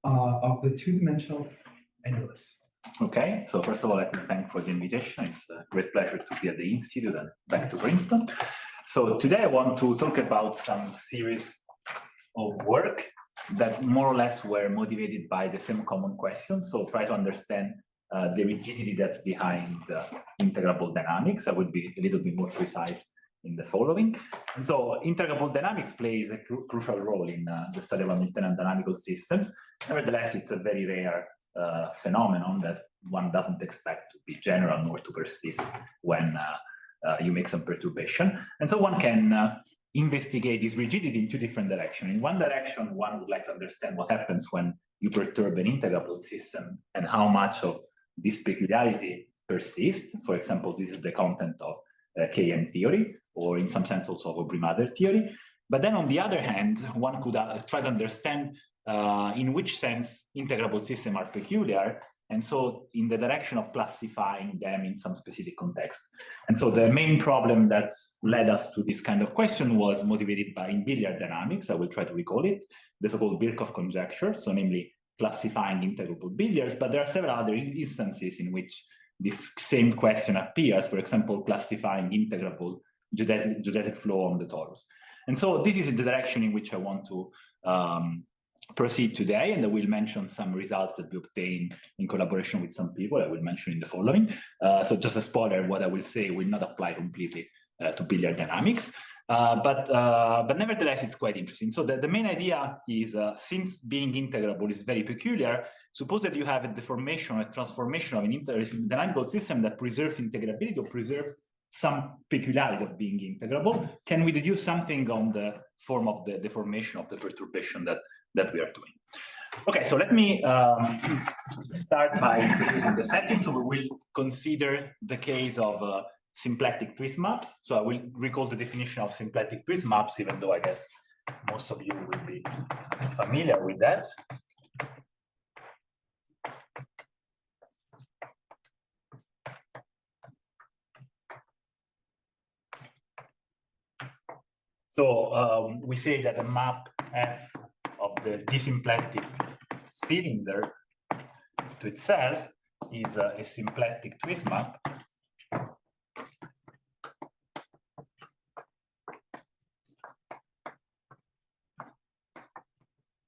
of the two-dimensional Annulus. Okay, so first of all, let me thank for the invitation. It's a great pleasure to be at the Institute and back to Princeton. So today I want to talk about some series of work that more or less were motivated by the same common question. So try to understand the rigidity that's behind integrable dynamics. I will be a little bit more precise in the following. And so integrable dynamics plays a crucial role in the study of Hamiltonian dynamical systems. Nevertheless, it's a very rare phenomenon that one doesn't expect to be general nor to persist when you make some perturbation. And so one can investigate this rigidity in two different directions. In one direction, one would like to understand what happens when you perturb an integrable system and how much of this peculiarity persists. For example, this is the content of KM theory, or in some sense also of Obrimader theory. But then on the other hand, one could try to understand in which sense integrable systems are peculiar, and so in the direction of classifying them in some specific context. And so the main problem that led us to this kind of question was motivated by in billiard dynamics. I will try to recall it, the so-called Birkhoff conjecture, so namely classifying integrable billiards, but there are several other instances in which this same question appears, for example, classifying integrable geodetic flow on the torus. And so this is the direction in which I want to proceed today, and I will mention some results that we obtained in collaboration with some people I will mention in the following. So just a spoiler, what I will say will not apply completely to billiard dynamics, but nevertheless, it's quite interesting. So the main idea is, since being integrable is very peculiar, suppose that you have a deformation, a transformation of an dynamical system that preserves integrability or preserves some peculiarity of being integrable. Can we deduce something on the form of the deformation of the perturbation that we are doing? Okay, so let me start by introducing the setting. So we will consider the case of symplectic twist maps. So I will recall the definition of symplectic twist maps, even though I guess most of you will be familiar with that. So we say that the map F of the disymplectic cylinder to itself is a symplectic twist map.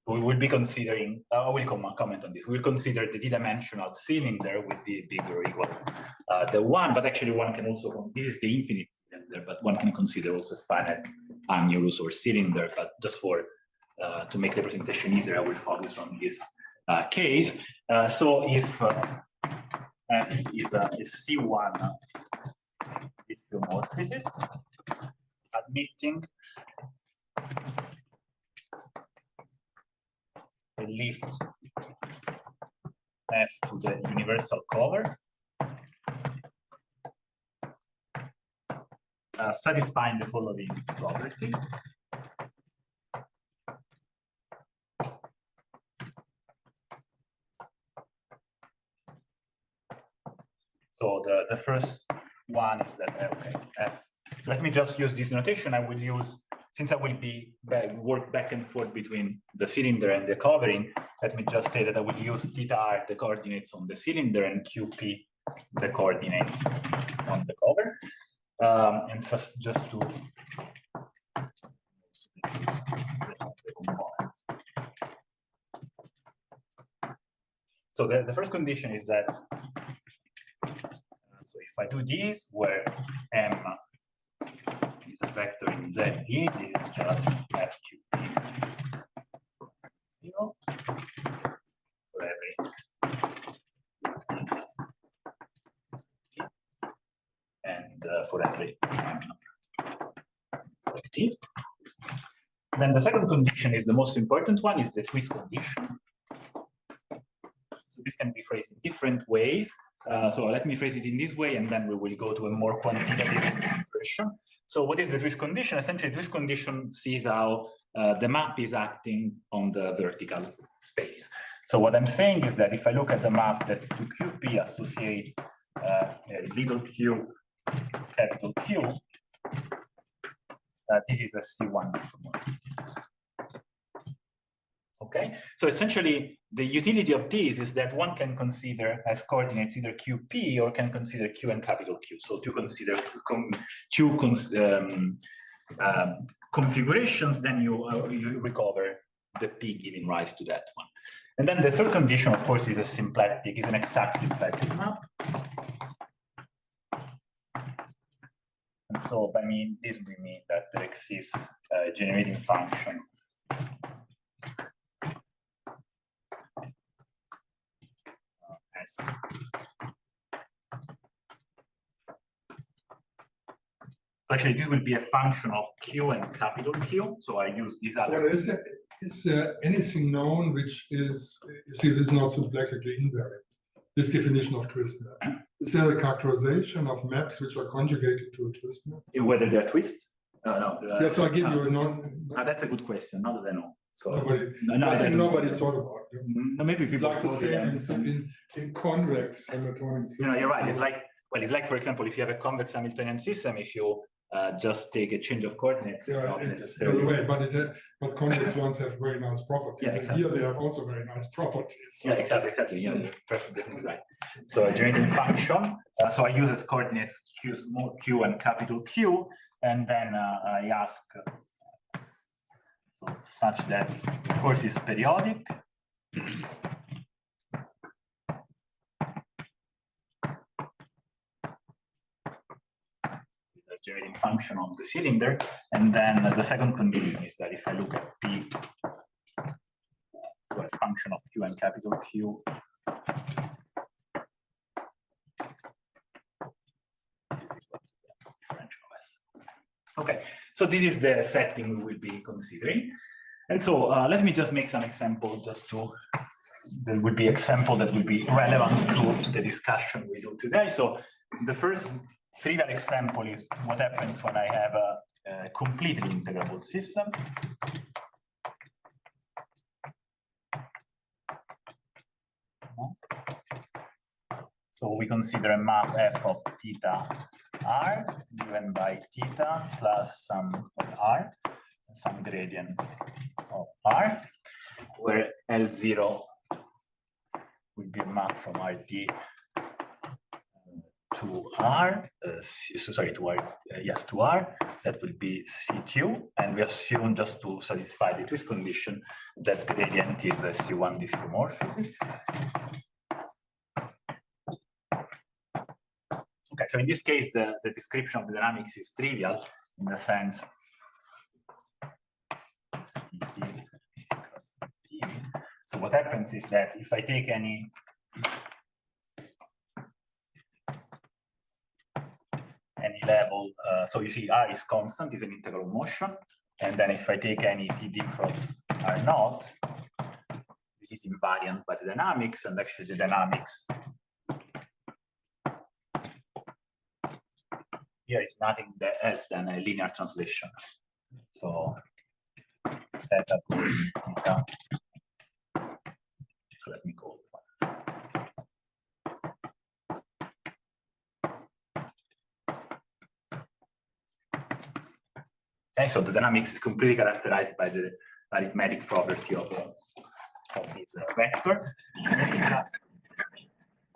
We will be considering, I will comment on this, we will consider the d-dimensional cylinder with the bigger or equal the one, but actually one can also, this is the infinite cylinder, but one can consider also finite annulus or cylinder, but just for, to make the presentation easier, I will focus on this case. So if F is a C1 diffeomorphism, admitting a lift F to the universal cover, satisfying the following property. So the first one is that, okay, F. Let me just use this notation. I will use, since I will be work back and forth between the cylinder and the covering, let me just say that I will use theta r, the coordinates on the cylinder, and qp, the coordinates on the cover. And just to so the first condition is that, so if I do this, where M is a vector in ZD, this is just FQP 0 for every and for every T. Then the second condition is the most important one, is the twist condition. So this can be phrased in different ways. So let me phrase it in this way, and then we will go to a more quantitative version. So what is the twist condition? Essentially, the twist condition sees how the map is acting on the vertical space. So what I'm saying is that if I look at the map that to QP associate little q, capital Q, this is a C1 diffeomorphism. Okay, so essentially the utility of this is that one can consider as coordinates either QP or can consider Q and capital Q. So to consider two configurations, then you recover the P giving rise to that one. And then the third condition, of course, is a symplectic, is an exact symplectic map. And so by this we mean that there exists a generating function S. So actually, this will be a function of Q and capital Q. So I use this other. So is there anything known which is, see, this is not symplectically invariant, this definition of twist map? Is there a characterization of maps which are conjugated to a twist map? Whether they're twist? No. Yes, I give you a non. That's a good question. Not that I know. So I think nobody thought about it. No, maybe people like the same in convex Hamiltonian systems. You're right. It's like, for example, if you have a convex Hamiltonian system, if you just take a change of coordinates, yeah, not it's necessarily. Way, but convex ones have very nice properties. Yeah, exactly. And here they have also very nice properties. So. Yeah, exactly. Yeah, you're perfectly right. So a generating function. So I use as coordinates Q and capital Q, and then I ask. So such that, of course, is periodic. The generating function of the cylinder. And then the second condition is that if I look at P, so as function of Q and capital Q, okay, so this is the setting we will be considering. And so let me just make some example there will be example that will be relevant to the discussion we do today. So the first trivial example is what happens when I have a completely integrable system. So we consider a map f of theta r given by theta plus some of r, some gradient of r, where L0 will be a map from RT to R, to R, that will be CQ, and we assume, just to satisfy the twist condition, that gradient is a C1 diffeomorphism. Okay, so in this case, the description of the dynamics is trivial in the sense so what happens is that if I take any level, so you see R is constant, is an integral motion, and then if I take any TD cross R naught, this is invariant by the dynamics, and actually the dynamics here is nothing else than a linear translation. So theta goes theta. So let me call it one. Okay, so the dynamics is completely characterized by the arithmetic property of this vector.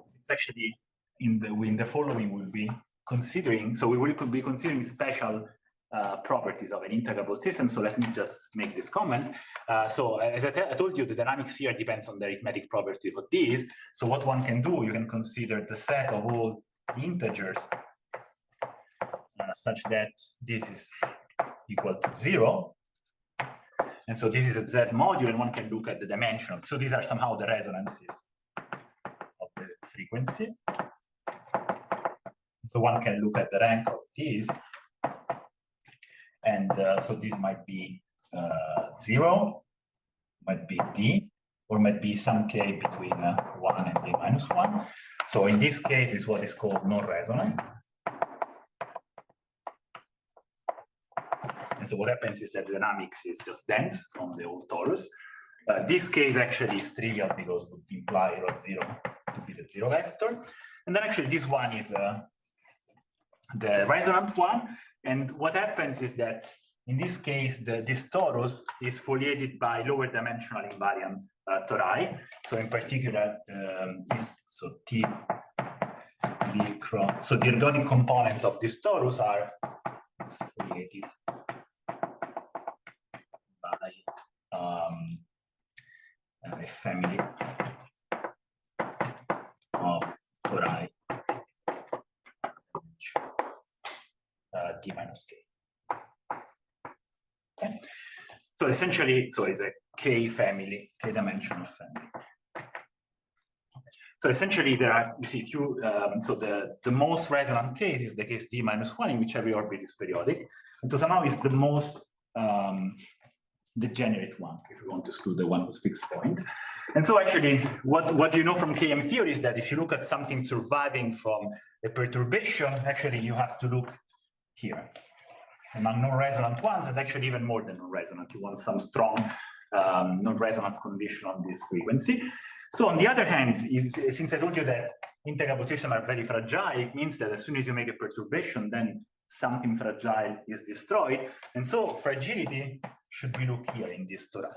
It's actually in the following will be considering, so we could be considering special properties of an integrable system. So let me just make this comment. So as I told you, the dynamics here depends on the arithmetic property of this. So what one can do, you can consider the set of all integers such that this is equal to 0. And so this is a Z module, and one can look at the dimension. So these are somehow the resonances of the frequencies. So one can look at the rank of these, and so this might be 0, might be D, or might be some k between 1 and d minus 1. So in this case, is what is called non-resonant. And so what happens is that the dynamics is just dense from the old torus. This case actually is trivial because it would imply rho 0 to be the 0 vector. And then actually this one is the resonant one. And what happens is that in this case, this torus is foliated by lower dimensional invariant tori. So in particular, T V cross. So the ergodic component of this torus are foliated by a family of tori d minus k. Okay. So essentially, it's a k family, k-dimensional family. So essentially, there are, you see, so the most resonant case is the case d minus 1, in which every orbit is periodic. And so somehow it's the most degenerate one, if you want to exclude the one with fixed point. And so actually, what you know from KM theory is that if you look at something surviving from a perturbation, actually you have to look here. Among non-resonant ones, and actually even more than non-resonant, you want some strong non-resonance condition on this frequency. So on the other hand, since I told you that integrable systems are very fragile, it means that as soon as you make a perturbation, then something fragile is destroyed. And so fragility should be looked here in this tori.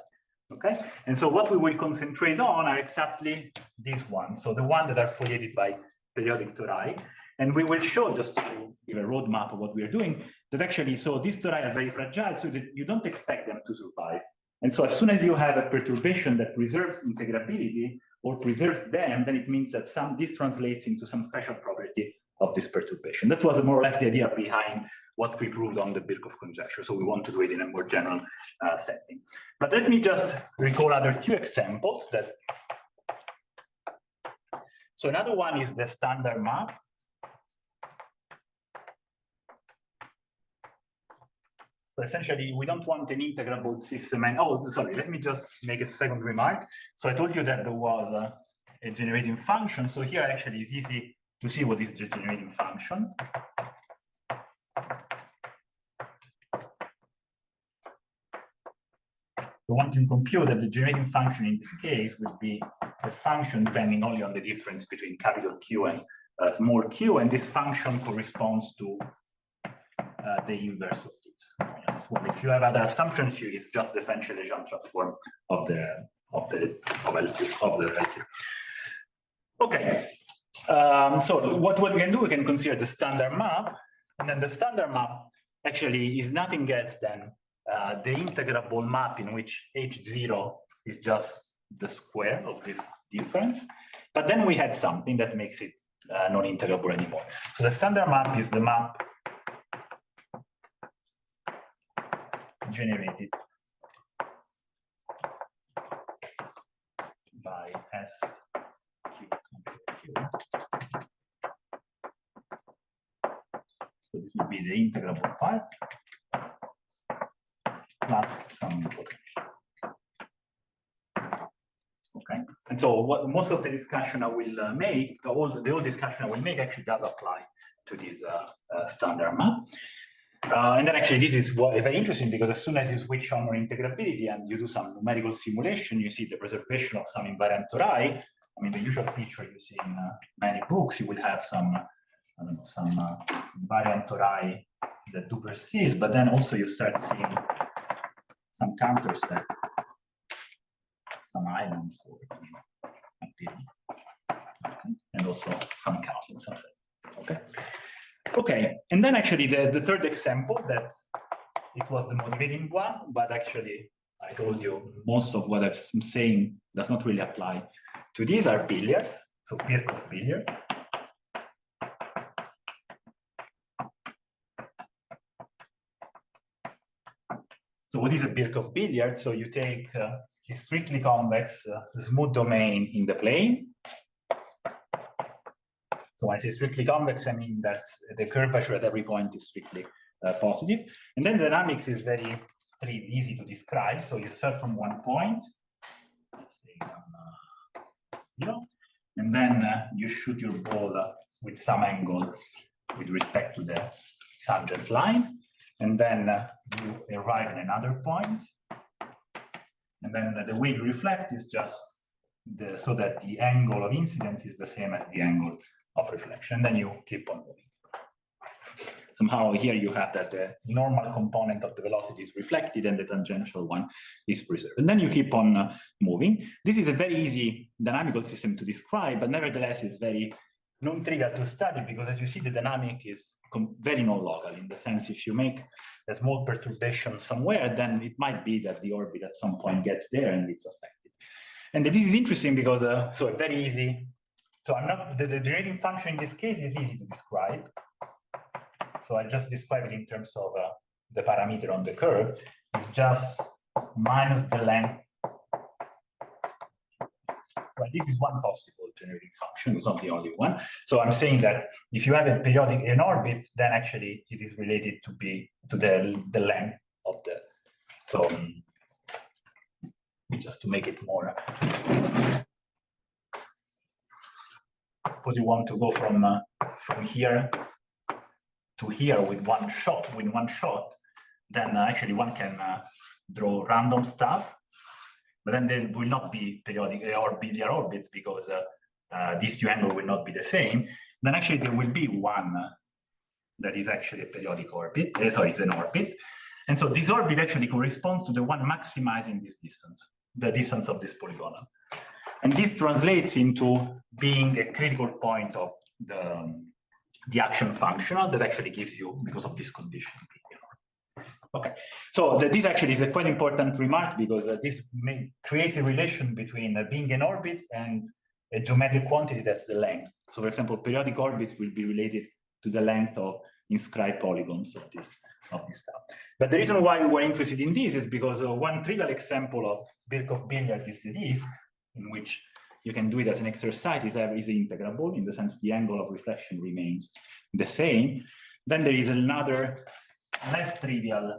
Okay? And so what we will concentrate on are exactly these ones. So the ones that are foliated by periodic tori. And we will show, just to give a roadmap of what we are doing, that actually, so these tori are very fragile, so that you don't expect them to survive. And so as soon as you have a perturbation that preserves integrability or preserves them, then it means that this translates into some special property of this perturbation. That was more or less the idea behind what we proved on the Birkhoff conjecture. So we want to do it in a more general setting. But let me just recall other two examples that. So another one is the standard map. So essentially, we don't want an integrable system. And oh, sorry, let me just make a second remark. So I told you that there was a generating function. So here actually it's easy to see what is the generating function. So one can compute that the generating function in this case would be a function depending only on the difference between capital Q and small q, and this function corresponds to the inverse of this. Yes. Well, if you have other assumptions, it's just the French-Legendre transform of the relative. Okay. So what we can do, we can consider the standard map, and then the standard map actually is nothing else than the integrable map in which H0 is just the square of this difference. But then we had something that makes it non-integrable anymore. So the standard map is the map generated by S Q. So this would be the integrable part plus some potential. Okay, and so what most of the discussion I will make, the whole discussion I will make actually does apply to this standard map. And then actually this is very interesting, because as soon as you switch on integrability and you do some numerical simulation, you see the preservation of some invariant tori. I mean, the usual feature you see in many books, you will have some, I don't know, some invariant tori that do persist, but then also you start seeing some counters that some islands or appear, and also some counts in some sense. Okay. Okay, and then actually the third example, that it was the motivating one, but actually I told you most of what I'm saying does not really apply to these, are billiards, so Birkhoff billiards. So what is a Birkhoff billiard? So you take a strictly convex smooth domain in the plane. So when I say strictly convex, I mean that the curvature at every point is strictly positive. And then the dynamics is very easy to describe. So you start from one point, let's say 0, and then you shoot your ball with some angle with respect to the tangent line. And then you arrive at another point. And then the way you reflect is just so that the angle of incidence is the same as the angle of reflection. Then you keep on moving. somehow here you have that the normal component of the velocity is reflected and the tangential one is preserved. And then you keep on moving. This is a very easy dynamical system to describe, but nevertheless it's very non-trivial to study because, as you see, the dynamic is very non-local in the sense if you make a small perturbation somewhere, then it might be that the orbit at some point gets there and it's affected. And this is interesting because, so very easy. So I'm not, the generating function in this case is easy to describe. So I just describe it in terms of the parameter on the curve. It's just minus the length. Well, this is one possible generating function, it's not the only one. So I'm saying that if you have a periodic in orbit, then actually it is related to the length of the, so just to make it more, suppose you want to go from here to here with one shot, then actually one can draw random stuff. But then there will not be periodic or biliar orbits because these two angles will not be the same. Then actually there will be one that is actually a periodic orbit. Sorry, it's an orbit. And so this orbit actually corresponds to the one maximizing this distance, the distance of this polygonal. And this translates into being a critical point of the action functional that actually gives you, because of this condition. Okay, so this actually is a quite important remark because this creates a relation between being an orbit and a geometric quantity that's the length. So for example, periodic orbits will be related to the length of inscribed polygons of this stuff. But the reason why we were interested in this is because one trivial example of Birkhoff billiard is the disk, in which you can do it as an exercise, is integrable in the sense the angle of reflection remains the same. Then there is another less trivial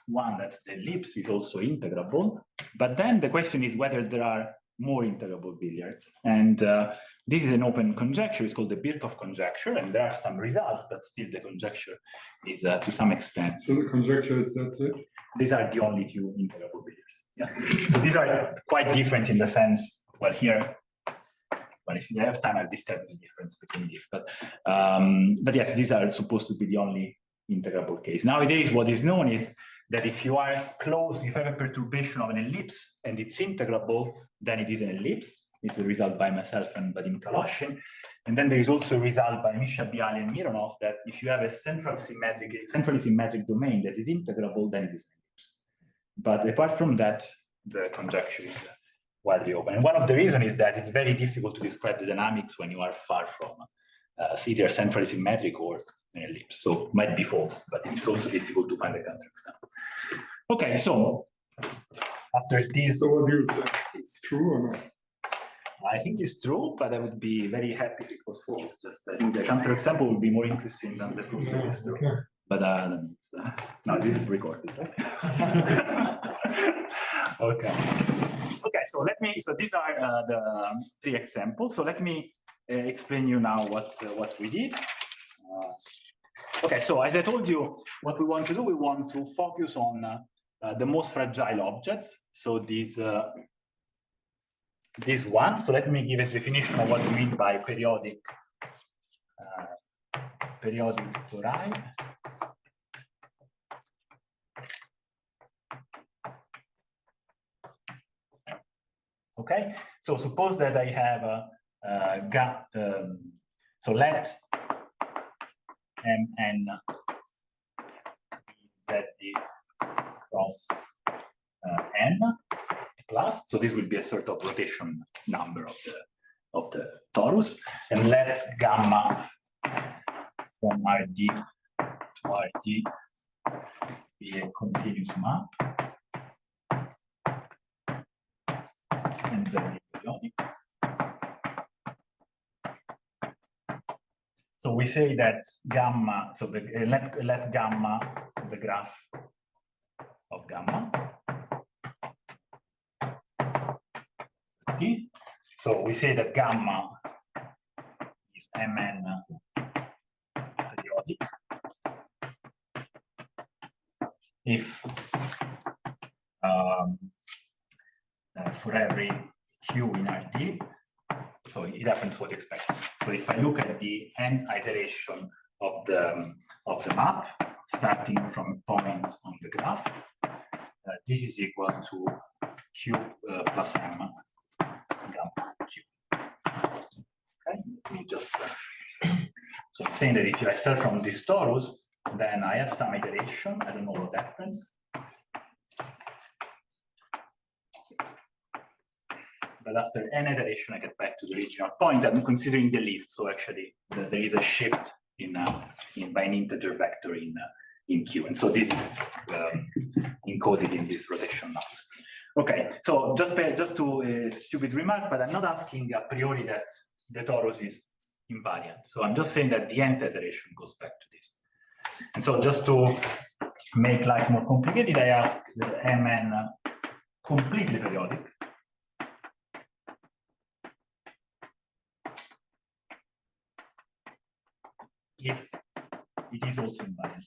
one, that's the ellipse, is also integrable. But then the question is whether there are more integrable billiards. And this is an open conjecture, it's called the Birkhoff conjecture, and there are some results, but still the conjecture is to some extent. So the conjecture is that's it? These are the only two integrable billiards. Yes. So these are quite different in the sense, well, here, but if you have time, I'll describe the difference between these. But yes, these are supposed to be the only integrable case. Nowadays, what is known is that if you are close, if you have a perturbation of an ellipse and it's integrable, then it is an ellipse. It's a result by myself and Vadim Kaloshin. And then there is also a result by Misha Bialy and Mironov that if you have a centrally symmetric domain that is integrable, then it is an ellipse. But apart from that, the conjecture is widely open. And one of the reasons is that it's very difficult to describe the dynamics when you are far from either centrally symmetric or an ellipse. So it might be false, but it's also difficult to find a counterexample. Okay, so after this. So what do you think? It's true or not? I think it's true, but I would be very happy if it was false. Just I think the counterexample would be more interesting than the proof that it's true. Okay. But no, this is recorded. Right? Okay. Okay, so these are the three examples. So let me explain you now what we did. Okay, so as I told you, what we want to do, we want to focus on the most fragile objects. So this one. So let me give a definition of what we mean by periodic tori. Okay, so suppose that I have so let Mn Z cross n plus, so this will be a sort of rotation number of the torus, and let gamma from Rd to Rd be a continuous map and very periodic. So we say that gamma, so let gamma, the graph of gamma. Okay. So we say that gamma is Mn periodic if for every Q in Rd, so it happens what you expect. So if I look at the n iteration of the map, starting from a point on the graph. This is equal to Q plus M gamma Q. Okay, let me just so I'm saying that if I start from this torus, then I have some iteration. I don't know what happens. But after n iteration, I get back to the original point. I'm considering the lift, so actually there is a shift in by an integer vector in Q, and so this is encoded in this rotation now. Okay, so just to a stupid remark, but I'm not asking a priori that the torus is invariant. So I'm just saying that the nth iteration goes back to this. And so just to make life more complicated, I ask the Mn completely periodic. If it is also invariant.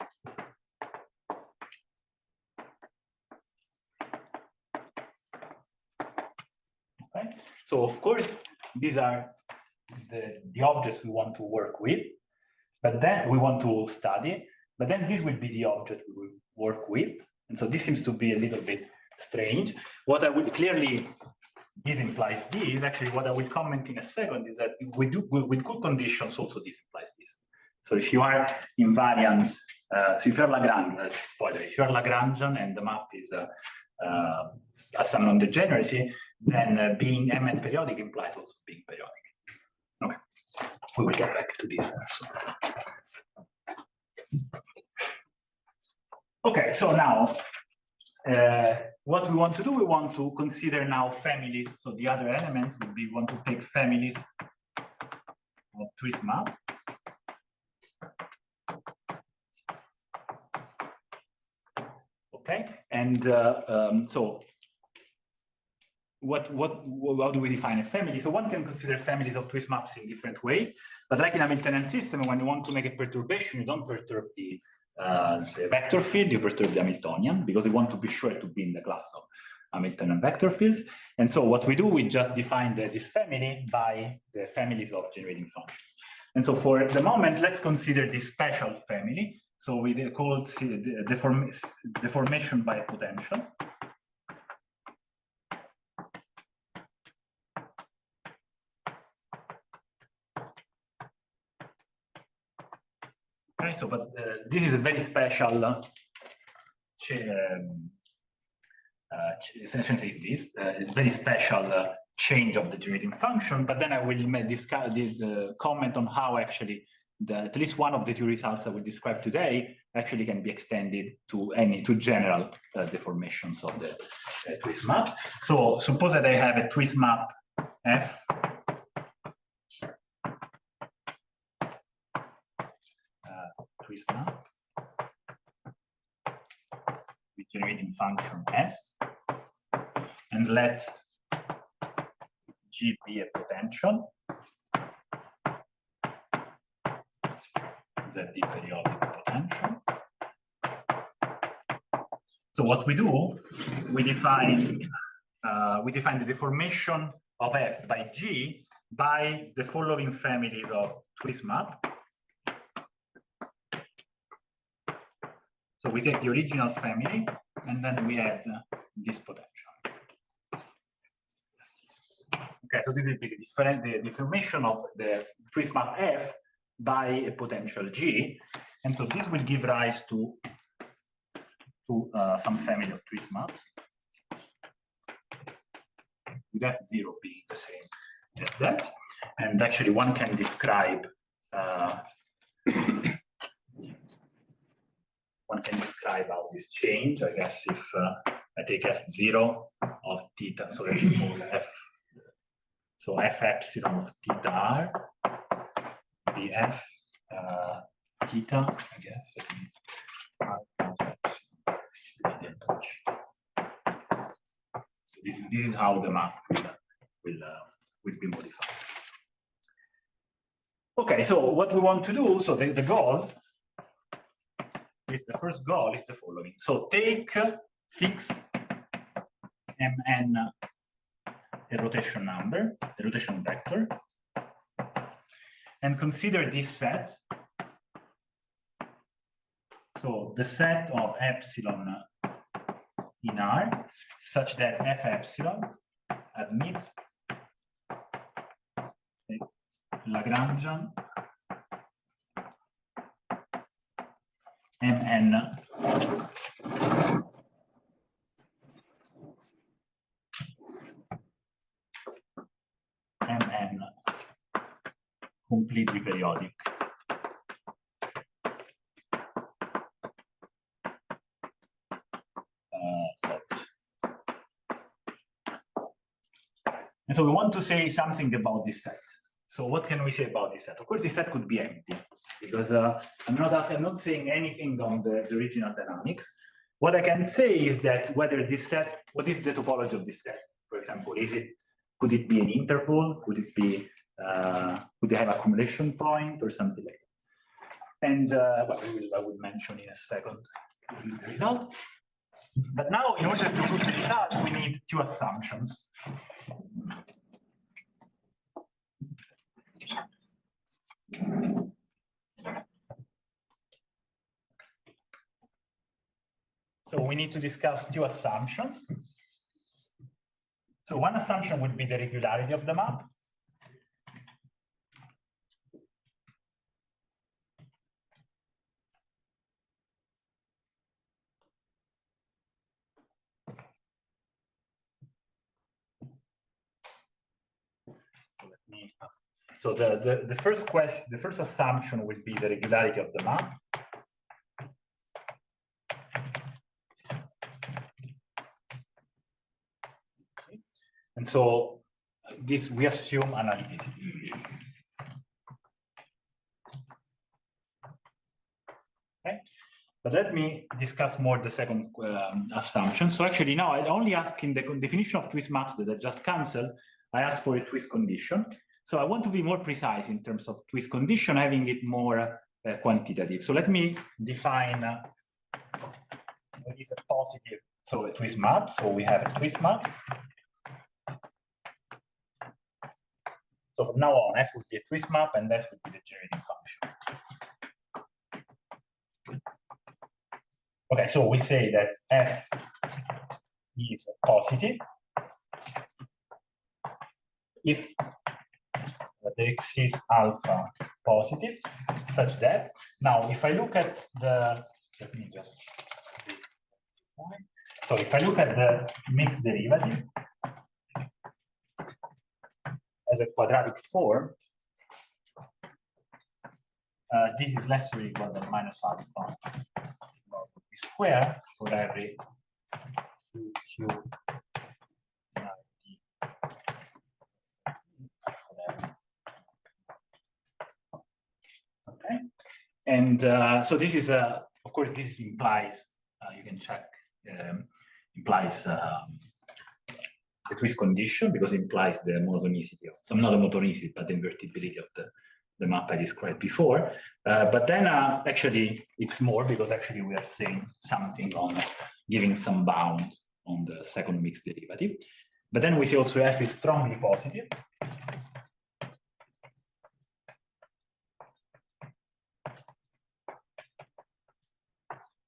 Okay, so of course, these are the objects we want to work with, but then we want to study, but then this will be the object we will work with. And so this seems to be a little bit strange. What I will clearly, this implies this, actually what I will comment in a second is that with good conditions also this implies this. So if you are invariant, so if you're Lagrangian, spoiler, if you're Lagrangian and the map is some non-degeneracy, then being Mn periodic implies also being periodic. Okay, we will get back to this also. Okay, so now what we want to do, we want to consider now families. So the other elements would be, we want to take families of twist map. Okay, and so how do we define a family? So one can consider families of twist maps in different ways, but like in a Hamiltonian system, when you want to make a perturbation, you don't perturb the vector field, you perturb the Hamiltonian, because you want to be sure to be in the class of Hamiltonian vector fields. And so what we do, we just define this family by the families of generating functions. And so for the moment, let's consider this special family. So we call it deformation by potential. Okay, so but this is a very special essentially is this very special change of the generating function. But then I will make this comment on how actually at least one of the two results I will describe today actually can be extended to general deformations of the twist maps. So suppose that I have a twist map F twist map with generating function S, and let G be a potential. Z be periodic potential. So what we do, we define the deformation of F by G by the following families of twist map. So we take the original family and then we add this potential. Okay, so this will be the deformation of the twist map F by a potential G, and so this will give rise to some family of twist maps with F0 being the same as that. And actually one can describe how this change, I guess, if I take F0 of theta, so let me move F, so F epsilon of theta R, the F theta, I guess, that means so this is how the map will be modified. Okay, so what we want to do, so the goal is, the first goal is the following. So take fix Mn a rotation number, a rotation vector, and consider this set So the set of epsilon in R such that f epsilon admits Lagrangian Mn completely periodic. And so we want to say something about this set. So what can we say about this set? Of course, this set could be empty because I'm not saying anything on the original dynamics. What I can say is that whether this set, what is the topology of this set? For example, could it be an interval? Could it be could they have accumulation point or something like that? And well, I will mention in a second the result. But now, in order to prove the result, we need two assumptions. So we need to discuss two assumptions. So one assumption would be the regularity of the map. So the first assumption will be the regularity of the map. And so this we assume analyticity. Okay, but let me discuss more the second assumption. So actually now I only ask in the definition of twist maps that I just cancelled, I asked for a twist condition. So I want to be more precise in terms of twist condition, having it more quantitative. So let me define what is a positive, so a twist map. So we have a twist map. So from now on, f would be a twist map, and s would be the generating function. Okay, so we say that f is positive if there exists alpha positive, such that now if I look at the, let me just, so if I look at the mixed derivative as a quadratic form, this is less or equal than minus alpha square for every q okay, and so this is of course this implies you can check implies the twist condition because it implies the monotonicity of some, not the monotonicity but the invertibility of the map I described before. But then actually it's more because actually we are saying something on giving some bound on the second mixed derivative. But then we say also f is strongly positive.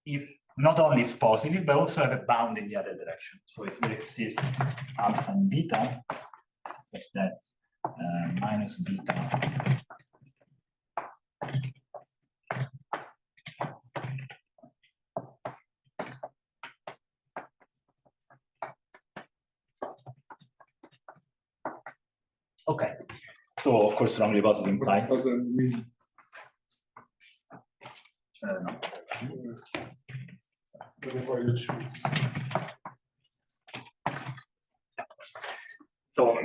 If not only is positive, but also have a bound in the other direction. So if there exists alpha and beta, such that minus beta okay. So of course strongly positive implies so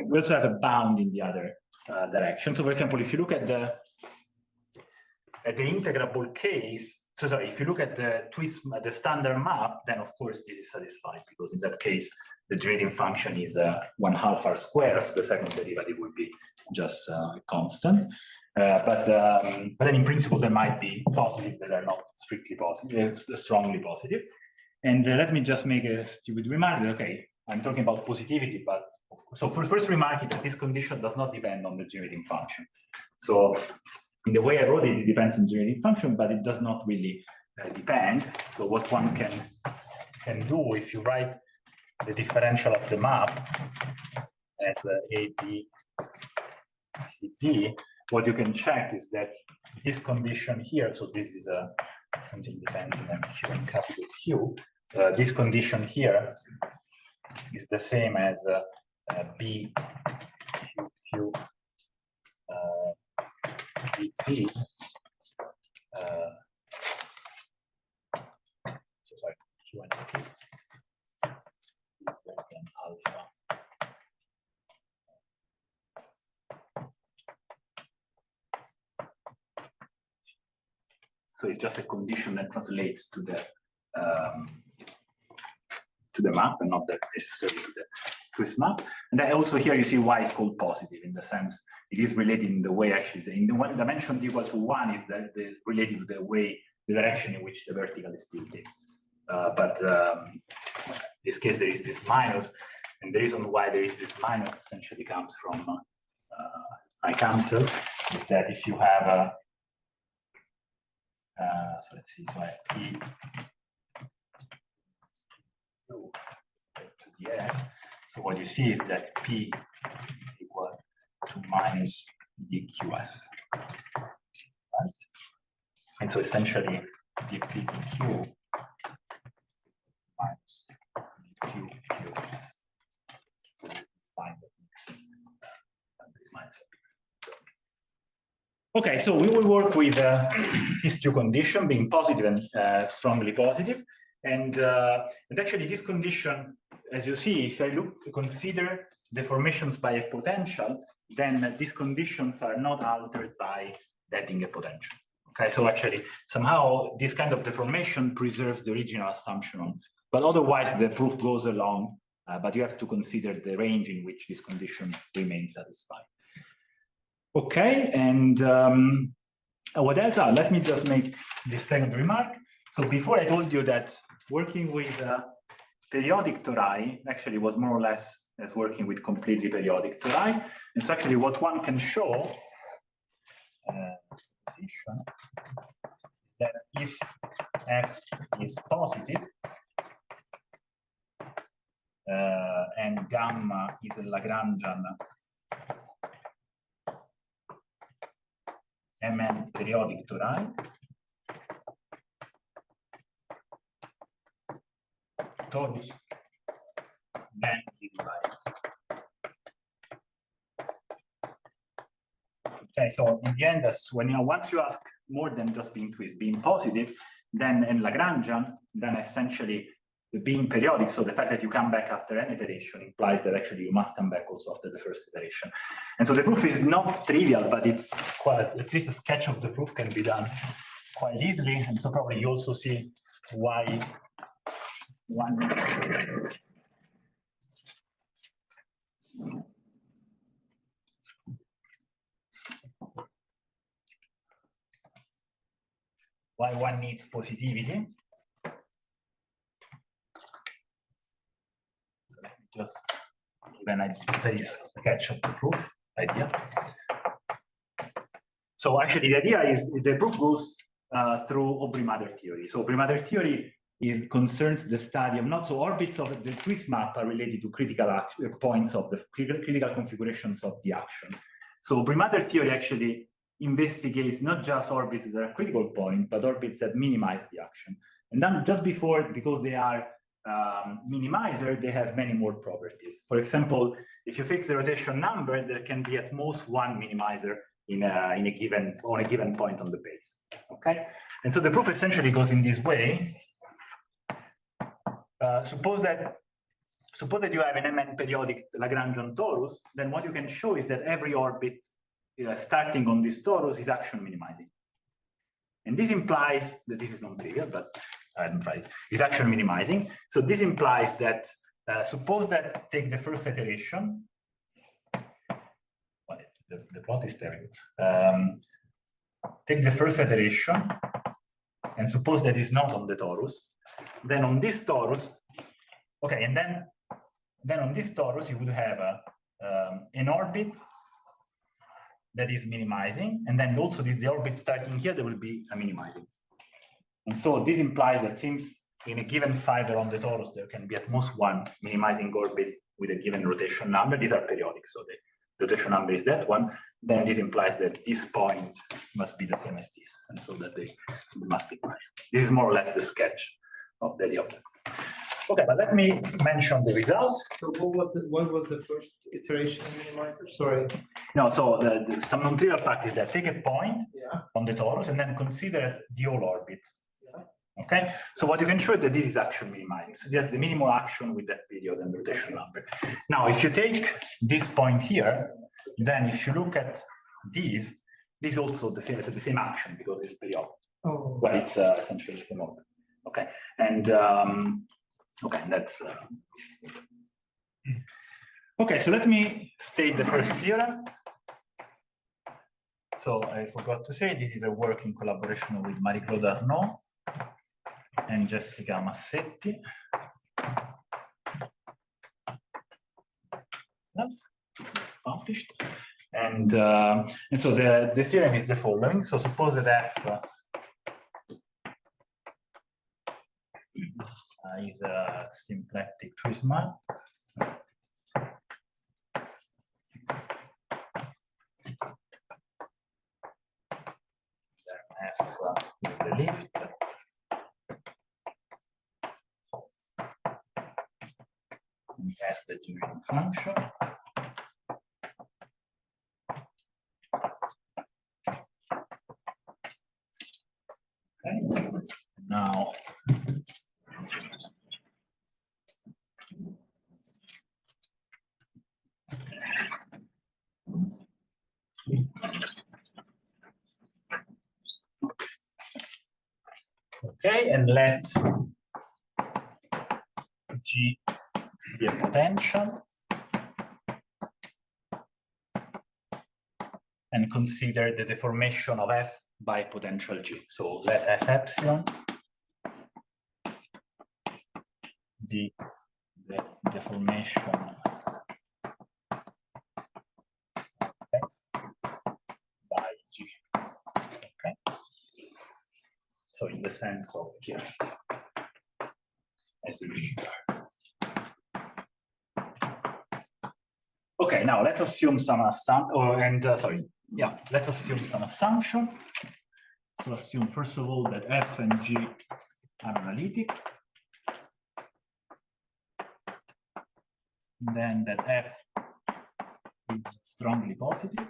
we also have a bound in the other direction. So for example, if you look at the integrable case, so sorry, if you look at the twist, the standard map, then of course this is satisfied because in that case the generating function is 1/2 r squared, so the second derivative would be just constant. But then in principle there might be positive that are not strictly positive, it's strongly positive. And let me just make a stupid remark. Okay, I'm talking about positivity, but so for first remark is that this condition does not depend on the generating function. So in the way I wrote it, it depends on generating function, but it does not really depend. So what one can do if you write the differential of the map as A, B, C, D, what you can check is that this condition here, so this is something dependent on Q and capital Q, this condition here is the same as B, Q, Q, B, P, so sorry, Q and P, and alpha. So it's just a condition that translates to the map and not necessarily to the twist map. And then also here you see why it's called positive, in the sense it is related in the way actually in the one dimension d equals to 1 is related to the direction in which the vertical is tilted. But in this case there is this minus, and the reason why there is this minus essentially comes from I cancel, is that if you have a so let's see, so I have P to the S. So what you see is that P is equal to minus dQs, right? And so essentially dP dQ minus dQs. So find this minus. Okay, so we will work with these two conditions, being positive and strongly positive. And actually this condition, as you see, if I consider deformations by a potential, then these conditions are not altered by adding a potential. Okay, so actually somehow this kind of deformation preserves the original assumption on, but otherwise the proof goes along, but you have to consider the range in which this condition remains satisfied. Okay, and what else? Let me just make this second remark. So before I told you that working with periodic tori actually was more or less as working with completely periodic tori. It's actually what one can show is that if F is positive and gamma is a Lagrangian Mn periodic tori, torus, then is right. Okay, so in the end, that's when once you ask more than just being twist, being positive, then in Lagrangian, then essentially being periodic, so the fact that you come back after an iteration implies that actually you must come back also after the first iteration. And so the proof is not trivial, but it's quite, at least a sketch of the proof can be done quite easily. And so probably you also see why one needs positivity. So let me just give a very sketch of the proof idea. So actually the idea is the proof goes through Aubry-Mader theory. So Aubry-Mader theory concerns the study of not so orbits of the twist map are related to critical points of the critical configurations of the action. So Aubry-Mader theory actually investigates not just orbits that are critical point, but orbits that minimize the action. And then just before, because they are minimizer, they have many more properties. For example, if you fix the rotation number, there can be at most one minimizer on a given point on the base. Okay, and so the proof essentially goes in this way. Suppose that you have an Mn periodic Lagrangian torus, then what you can show is that every orbit starting on this torus is action minimizing. And this implies that this is not trivial, but I'm right, is action minimizing. So this implies that suppose that take the first iteration. Well, the plot is terrible. Take the first iteration and suppose that is not on the torus. Then on this torus, okay, and then on this torus you would have an orbit that is minimizing, and then also the orbit starting here there will be a minimizing. And so this implies that since in a given fiber on the torus, there can be at most one minimizing orbit with a given rotation number. These are periodic, so the rotation number is that one. Then this implies that this point must be the same as this, and so that they multiply. This is more or less the sketch of the idea of that. Okay, but let me mention the result. So what was the first iteration minimizer? Sorry. No, so some non-trivial fact is that take a point Yeah. on the torus and then consider the whole orbit. Yeah. Okay, so what you can show is that this is action minimizing. So just the minimal action with that period and the rotation number. Now, if you take this point here, then if you look at this is also the same action because it's periodic. Oh. Well, it's essentially the same orbit. Okay, and okay, that's okay. So let me state the first theorem. So I forgot to say this is a work in collaboration with Marie-Claude Arnaud and Jessica Massetti. It's published, and so the theorem is the following. So suppose that F is a symplectic prisma. F is the lift. And S the generating function. Okay. Now okay, and let G be a potential and consider the deformation of F by potential G. So let F epsilon be the deformation of F by G. Okay. So in the sense of here as a B star. Okay, now let's assume some assumption, let's assume some assumption. So assume first of all that F and G are analytic. And then that F is strongly positive.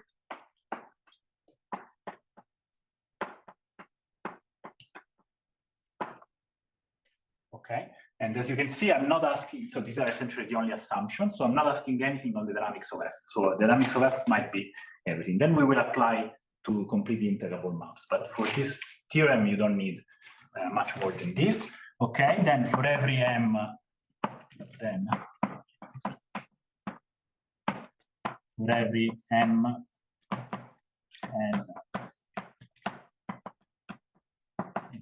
Okay, and as you can see, I'm not asking, so these are essentially the only assumptions, so I'm not asking anything on the dynamics of F. So the dynamics of F might be everything. Then we will apply to completely integrable maps. But for this theorem, you don't need much more than this. Okay, then for every M, then for every M and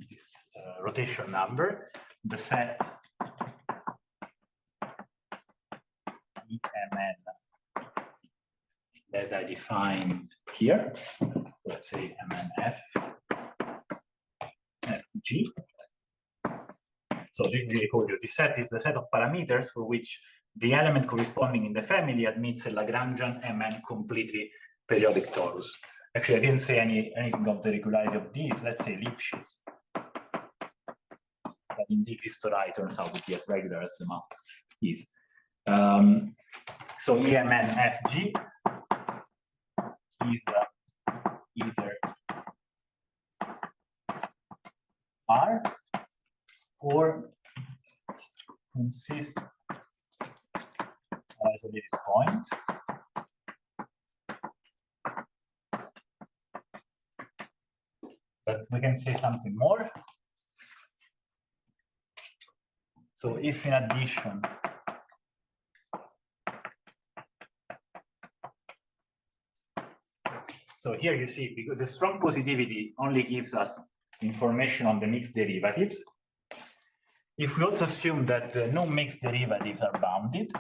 this rotation number, the set Mn that I defined here, let's say Mnf Fg. So I told you, this set is the set of parameters for which the element corresponding in the family admits a Lagrangian Mn completely periodic torus. Actually, I didn't say anything of the regularity of these. Let's say Lipschitz. But indeed, this tori turns out to be as regular as the map is. So EMN Fg is either R or consists of an isolated point. But we can say something more. So if in addition so here you see, because the strong positivity only gives us information on the mixed derivatives. If we also assume that no mixed derivatives are bounded,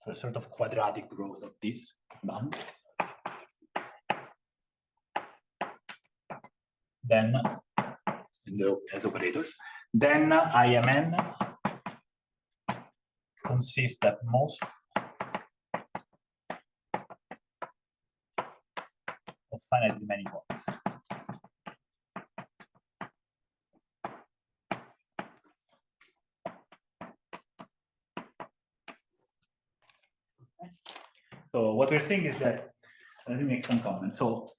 So a sort of quadratic growth of this band. Then as operators, then IMN consists of most of finitely many points. So what we're saying is that, let me make some comments. So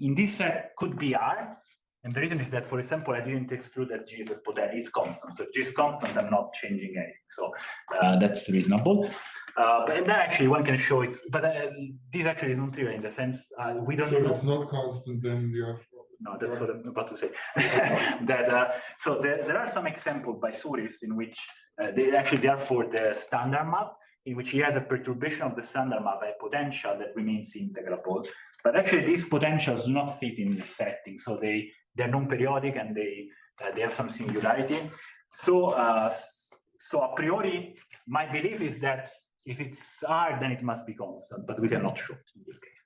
in this set could be R, and the reason is that, for example, I didn't exclude that G is constant. So if G is constant, I'm not changing anything. So that's reasonable. And then actually one can show it's, but this actually is not trivial in the sense we don't know. So it's not constant, then you have. No, that's what I'm about to say. That so there are some examples by Souris in which they are for the standard map, in which he has a perturbation of the standard map, a potential that remains integrable. But actually, these potentials do not fit in this setting, so they're non-periodic and they have some singularity. So so a priori, my belief is that if it's R, then it must be constant, but we cannot show it in this case.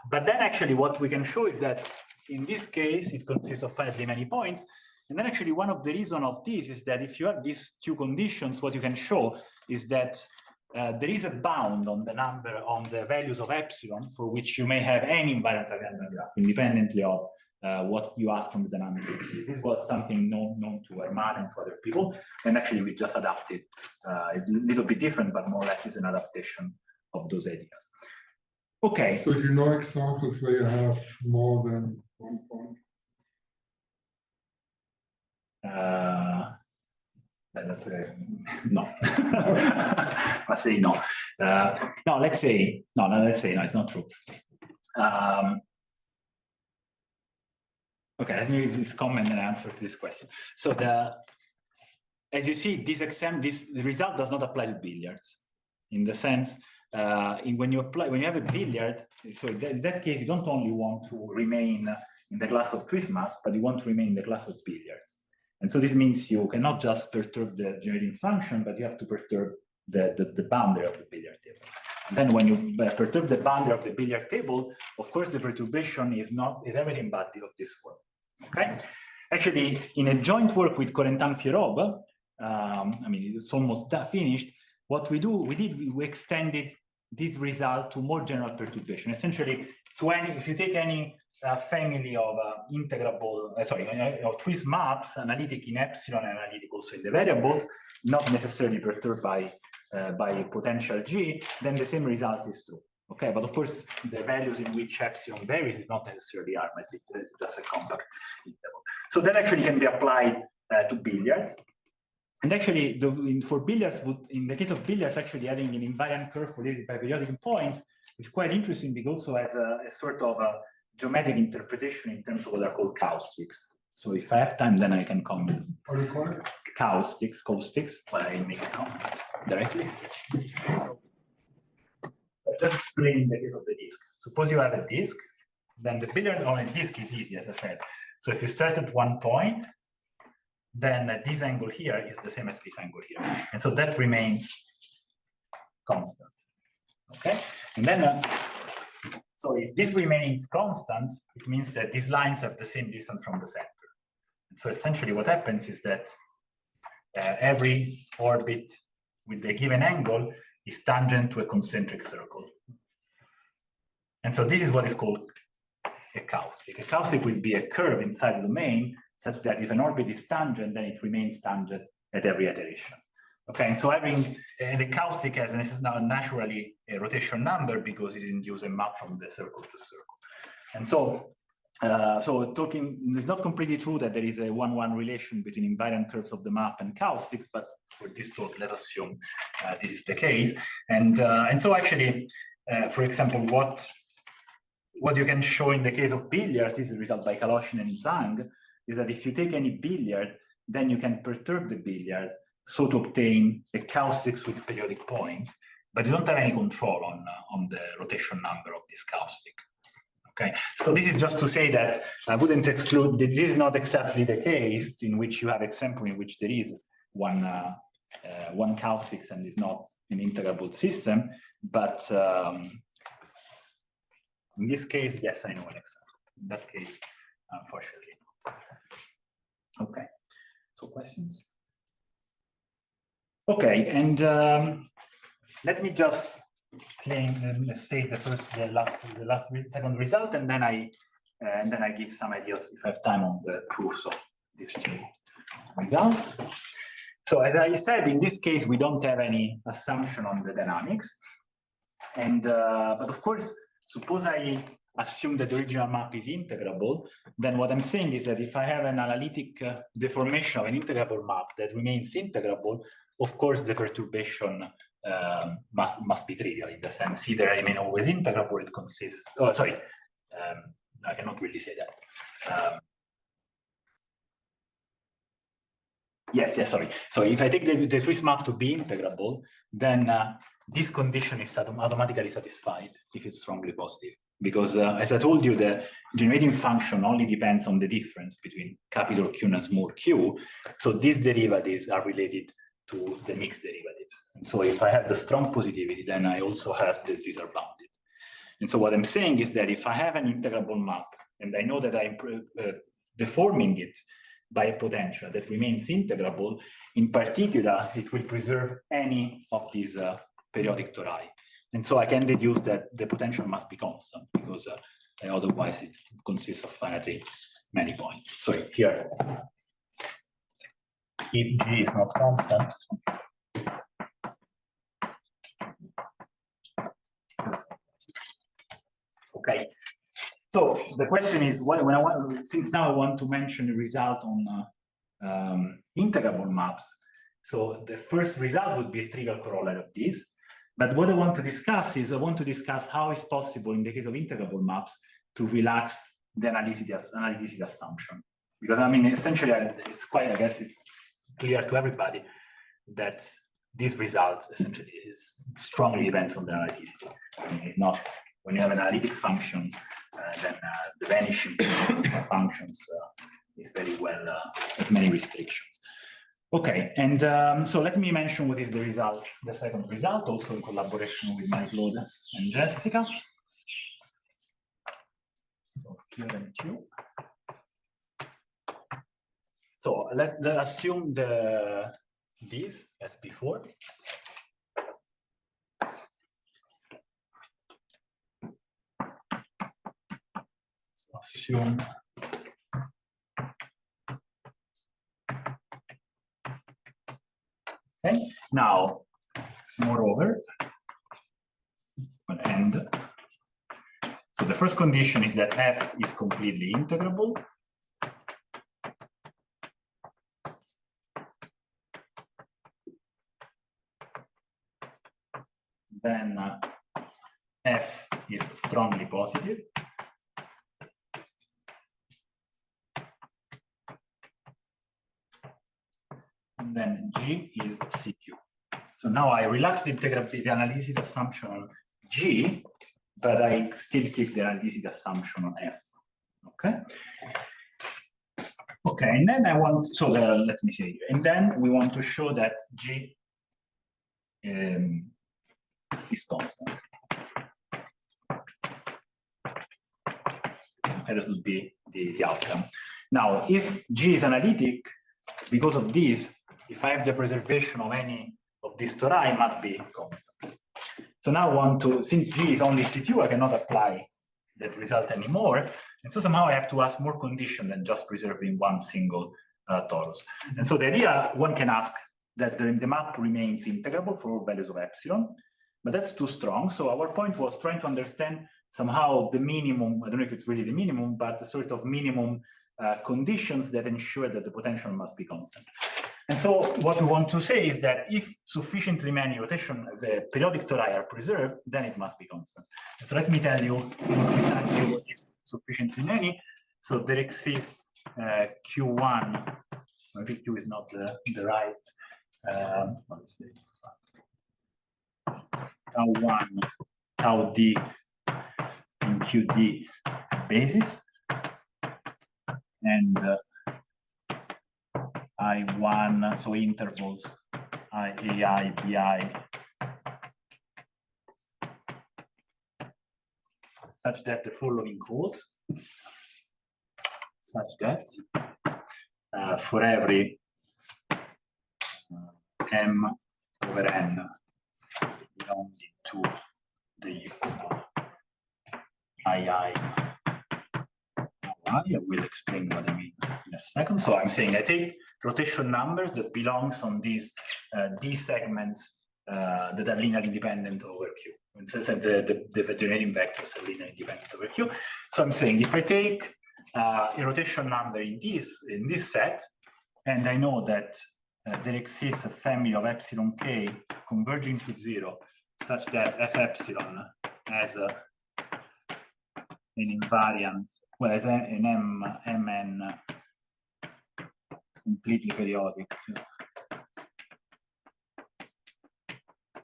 But then actually what we can show is that in this case, it consists of finitely many points. And then actually one of the reasons of this is that if you have these two conditions, what you can show is that there is a bound on the number, on the values of epsilon, for which you may have any invariant Lagrangian graph, independently of what you ask from the dynamics. This was something known to Arnaud and to other people, and actually we just adapted. It's a little bit different, but more or less is an adaptation of those ideas. Okay. So you know examples where you have more than 1 point? Let's say no. I say no. No, let's say no. It's not true. Okay, let me just comment and answer to this question. So as you see, this result does not apply to billiards, in the sense when you have a billiard. So in that case, you don't only want to remain in the class of quiz maps, but you want to remain in the class of billiards. And so this means you cannot just perturb the generating function, but you have to perturb the boundary of the billiard table. And then when you perturb the boundary of the billiard table, of course, the perturbation is everything but of this form. Okay? Actually, in a joint work with Corentin Fierobe, I mean, it's almost finished. What we extended this result to more general perturbation. Essentially, if you take any family of integrable, of twist maps, analytic in epsilon and analytic also in the variables, not necessarily perturbed by potential G, then the same result is true. Okay, but of course, the values in which epsilon varies is not necessarily arithmetic, just a compact interval. So that actually can be applied to billiards. And actually, for billiards, in the case of billiards, actually adding an invariant curve related by periodic points is quite interesting, because also has a sort of a geometric interpretation in terms of what are called caustics. So if I have time, then I can comment. What do you call it? Caustics, but I make a comment directly. Just explain the case of the disk. Suppose you have a disk, then the billiard on a disk is easy, as I said. So if you start at 1 point, then this angle here is the same as this angle here. And so that remains constant. Okay? And then, so if this remains constant, it means that these lines have the same distance from the center. And so essentially what happens is that every orbit with a given angle is tangent to a concentric circle. And so this is what is called a caustic. A caustic would be a curve inside the domain, such that if an orbit is tangent, then it remains tangent at every iteration. Okay, and so the caustic has now naturally a rotation number, because it induces a map from the circle to circle. And so, it's not completely true that there is a 1-1 relation between invariant curves of the map and caustics, but for this talk, let's assume this is the case. And so actually, for example, what you can show in the case of billiards, this is a result by Kaloshin and Zhang, is that if you take any billiard, then you can perturb the billiard so to obtain a caustics with periodic points, but you don't have any control on the rotation number of this caustic. Okay, so this is just to say that I wouldn't exclude that this is not exactly the case in which you have example in which there is one one caustics and is not an integrable system, but in this case, yes, I know an example. In that case, unfortunately. Okay, so questions? Okay, and let me just state the second result, and then I give some ideas if I have time on the proofs of these two results. So as I said, in this case, we don't have any assumption on the dynamics, and but of course, suppose I assume that the original map is integrable, then what I'm saying is that if I have an analytic deformation of an integrable map that remains integrable, of course the perturbation must be trivial, in the sense either I remain always integrable, it consists, oh sorry, I cannot really say that. Yes, sorry. So if I take the Swiss map to be integrable, then this condition is automatically satisfied if it's strongly positive. Because as I told you, the generating function only depends on the difference between capital Q and small q. So these derivatives are related to the mixed derivatives. And so if I have the strong positivity, then I also have that these are bounded. And so what I'm saying is that if I have an integrable map, and I know that I'm deforming it by a potential that remains integrable, in particular, it will preserve any of these periodic tori. And so I can deduce that the potential must be constant, because otherwise it consists of finitely many points. So here, if G is not constant, okay. So the question is, since now I want to mention the result on integrable maps, so the first result would be a trivial corollary of this. But what I want to discuss is, I want to discuss how it's possible in the case of integrable maps to relax the analytic assumption. Because I mean, essentially, it's quite, I guess it's clear to everybody that this result essentially strongly depends on the analyticity. I mean, it's not, when you have an analytic function, then the vanishing of functions is very well, has many restrictions. Okay, and so let me mention what is the result, the second result, also in collaboration with Marie-Claude and Jessica. So Q and Q. So let's assume this as before. So assume okay. Now, moreover, and so the first condition is that f is completely integrable. Then f is strongly positive. And then G is CQ. So now I relax the integrability analytic assumption on G, but I still keep the analytic assumption on F. Okay. Okay, and then I want, so let me see, and then we want to show that G is constant. And this would be the outcome. Now, if G is analytic, because of this, if I have the preservation of any of these tori, it must be constant. So now I want to, since G is only C2, I cannot apply that result anymore. And so somehow I have to ask more condition than just preserving one single torus. And so the idea, one can ask that the map remains integrable for all values of epsilon, but that's too strong. So our point was trying to understand somehow the minimum, I don't know if it's really the minimum, but the sort of minimum conditions that ensure that the potential must be constant. And so what we want to say is that if sufficiently many rotation, the periodic tori are preserved, then it must be constant. And so let me tell you exactly what is sufficiently many. So there exists Q1, maybe Q is not the right, let's see, tau 1, tau d, and QD basis. And I1, so intervals AI, BI, such that the following holds, such that for every m over n belonging to the I will explain what I mean in a second. So I'm saying I take rotation numbers that belongs on these D segments that are linearly independent over Q. And so the generating vectors are linearly independent over Q. So I'm saying if I take a rotation number in this set, and I know that there exists a family of epsilon k converging to 0, such that f epsilon has an invariant, well, as an mn completely periodic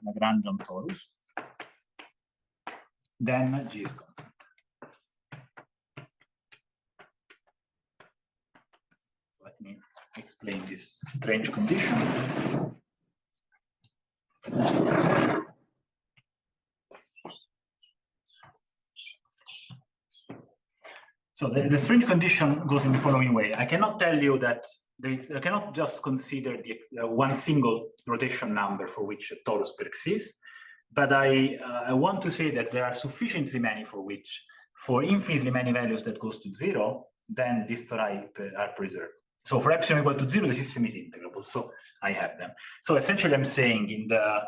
Lagrangian torus, then G is constant. Let me explain this strange condition. So the strange condition goes in the following way. I cannot tell you that I cannot just consider the one single rotation number for which a torus persists, but I want to say that there are sufficiently many for which, for infinitely many values that goes to 0, then these tori are preserved. So for epsilon equal to 0, the system is integrable. So I have them. So essentially, I'm saying in the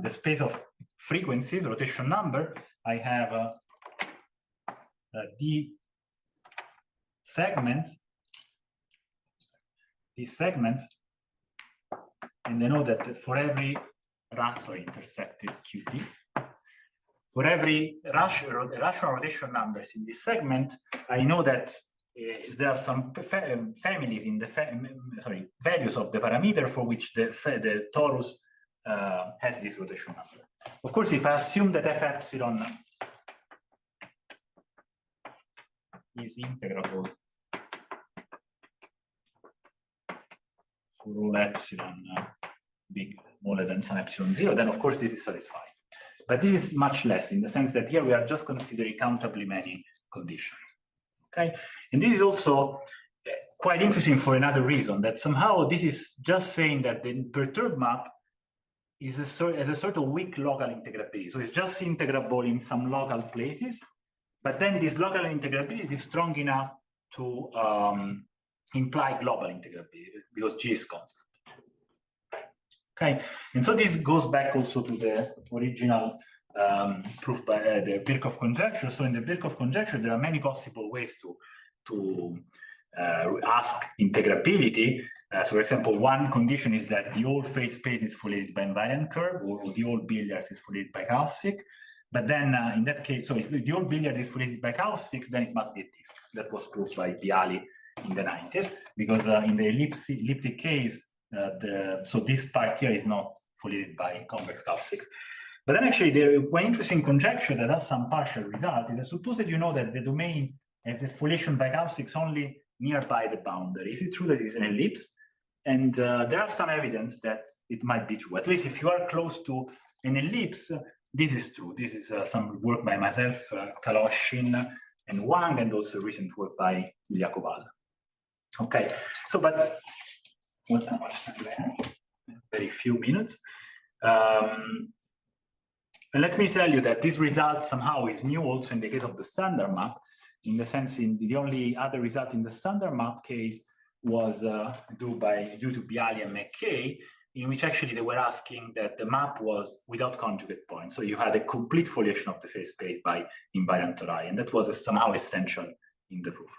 space of frequencies, rotation number, I have these segments, and I know that for every intersected QT, for every rational rotation numbers in this segment, I know that there are some families in the values of the parameter for which the torus has this rotation number. Of course, if I assume that f epsilon is integrable for all epsilon big smaller than some epsilon 0, then of course this is satisfied. But this is much less in the sense that here we are just considering countably many conditions. Okay, and this is also quite interesting for another reason, that somehow this is just saying that the perturbed map is has a sort of weak local integrability. So it's just integrable in some local places, but then this local integrability is strong enough to imply global integrability because G is constant. Okay, and so this goes back also to the original proof by the Birkhoff conjecture. So in the Birkhoff conjecture, there are many possible ways to ask integrability. So for example, one condition is that the whole phase space is foliated by invariant curve, or the whole billiards is foliated by chaotic. But then in that case, so if the whole billiard is foliated by chaotic, then it must be a disk. That was proved by Bialy in the 90s, because in the elliptic case, so this part here is not foliated by convex chaotic. But then actually, the one interesting conjecture that has some partial result is that suppose that you know that the domain has a foliation by chaotics only nearby the boundary. Is it true that it is an ellipse? And there are some evidence that it might be true. At least if you are close to an ellipse, this is true. This is some work by myself, Kaloshin, and Wang, and also recent work by Ilya Koval. Okay, so but what how much time do I have? Very few minutes. And let me tell you that this result somehow is new also in the case of the standard map, in the sense in the only other result in the standard map case was due to Bialy and McKay, in which actually they were asking that the map was without conjugate points. So you had a complete foliation of the phase space by invariant tori, and that was somehow essential in the proof.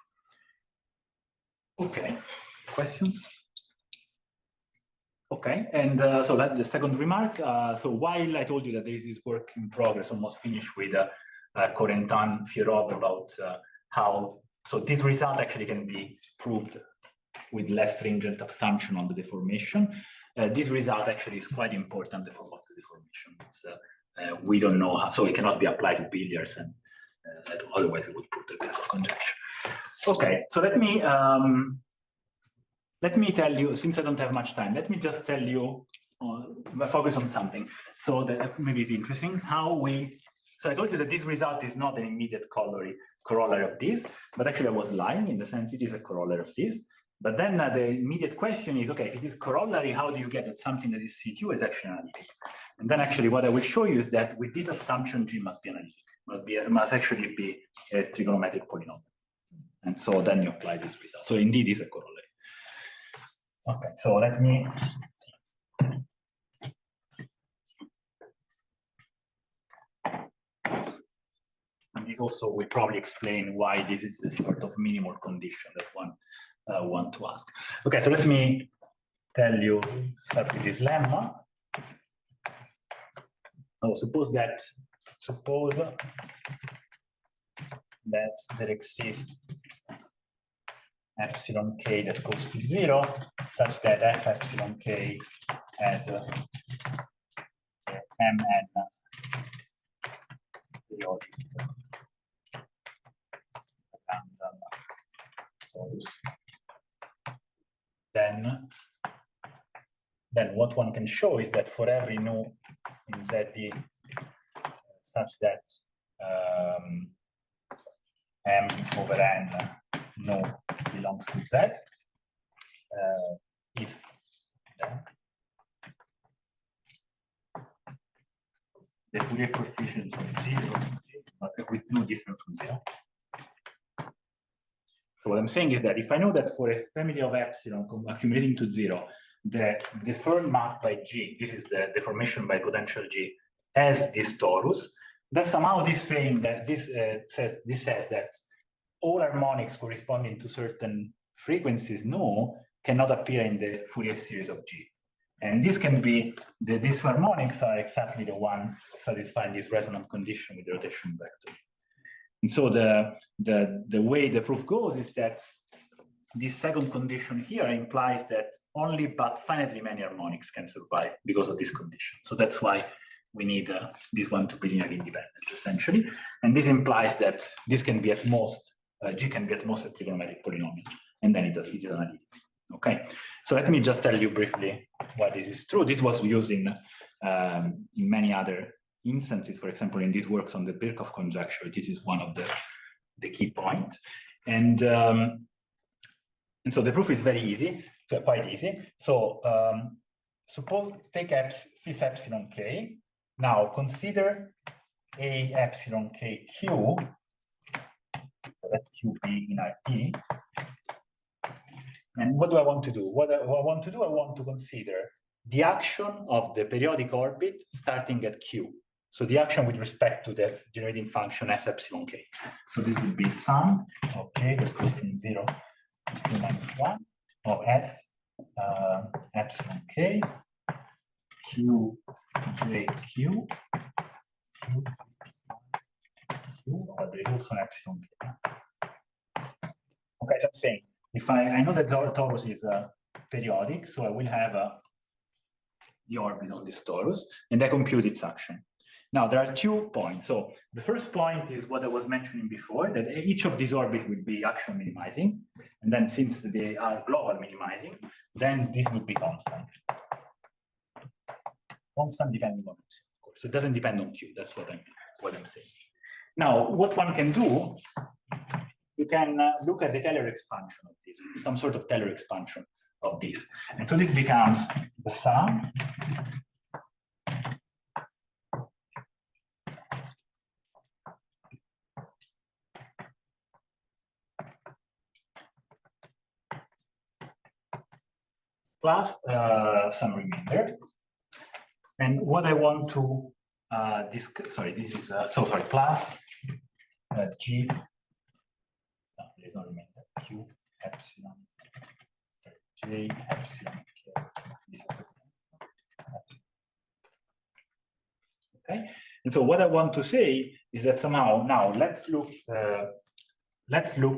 Okay, questions? Okay, and so that the second remark. So while I told you that there is this work in progress, almost finished with Corentin Fierobe about how, so this result actually can be proved with less stringent assumption on the deformation. This result actually is quite important, the form of the deformation. It's, we don't know how, so it cannot be applied to billiards, and otherwise we would prove the Birkhoff conjecture. Okay, so let me let me tell you, since I don't have much time, let me just tell you, focus on something. So that maybe it's interesting how so I told you that this result is not an immediate corollary of this, but actually I was lying in the sense it is a corollary of this. But then the immediate question is, okay, if it is corollary, how do you get that something that is CQ is actually analytic? And then actually what I will show you is that with this assumption, G must be analytic, must actually be a trigonometric polynomial. And so then you apply this result. So indeed it's a corollary. Okay, so let me. And this also will probably explain why this is the sort of minimal condition that one want to ask. Okay, so let me tell you, start with this lemma. Oh, suppose that there exists epsilon k that goes to 0, such that f epsilon k has mn periodic random torus. Then what one can show is that for every nu in ZD such that m over n nu belongs to Z, if the Fourier coefficients of 0 with nu different from 0. So what I'm saying is that if I know that for a family of epsilon accumulating to 0, the deformed map by G, this is the deformation by potential G, has this torus, then somehow this saying that this says that all harmonics corresponding to certain frequencies nu cannot appear in the Fourier series of G. And this can be, these harmonics are exactly the one satisfying this resonant condition with the rotation vector. And so the way the proof goes is that this second condition here implies that only but finitely many harmonics can survive because of this condition. So that's why we need this one to be linearly independent, essentially. And this implies that this can be at most, G can be at most a trigonometric polynomial, and then it is analytic. Okay, so let me just tell you briefly why this is true. This was used in many other instances. For example, in these works on the Birkhoff conjecture, this is one of the key points. And so the proof is very easy, quite easy. So suppose take phi epsilon k. Now consider a epsilon k q. So let q be in RT. And what do I want to do? What I want to do, I want to consider the action of the periodic orbit starting at q. So the action with respect to the generating function s epsilon k. So this would be sum of k that goes from 0 to q minus 1 of s epsilon k q j q but there is also an epsilon k. Okay, so I'm saying if I know that the torus is periodic, so I will have the orbit on this torus, and I compute its action. Now, there are 2 points. So the first point is what I was mentioning before, that each of these orbits will be action minimizing. And then since they are global minimizing, then this would be constant. Constant depending on Q, of course. So it doesn't depend on Q. That's what I'm saying. Now, what one can do, you can look at the Taylor expansion of this, some sort of Taylor expansion of this. And so this becomes the sum plus some remainder. And what I want to discuss, sorry, this is, plus G, no, there's no remainder, Q epsilon, J epsilon, okay? And so what I want to say is that somehow, now let's look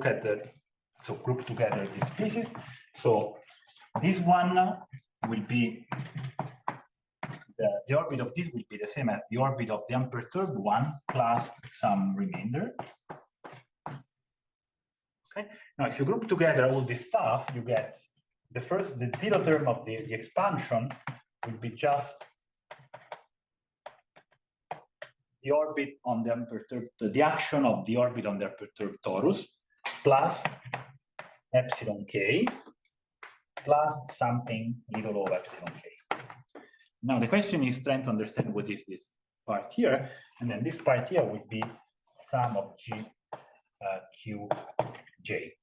at so group together these pieces. So this one will be, the orbit of this will be the same as the orbit of the unperturbed one plus some remainder. Okay. Now, if you group together all this stuff, you get the zero term of the expansion will be just the orbit on the unperturbed, the action of the orbit on the unperturbed torus plus epsilon k plus something little of epsilon k. Now the question is trying to understand what is this part here, and then this part here would be sum of g q j.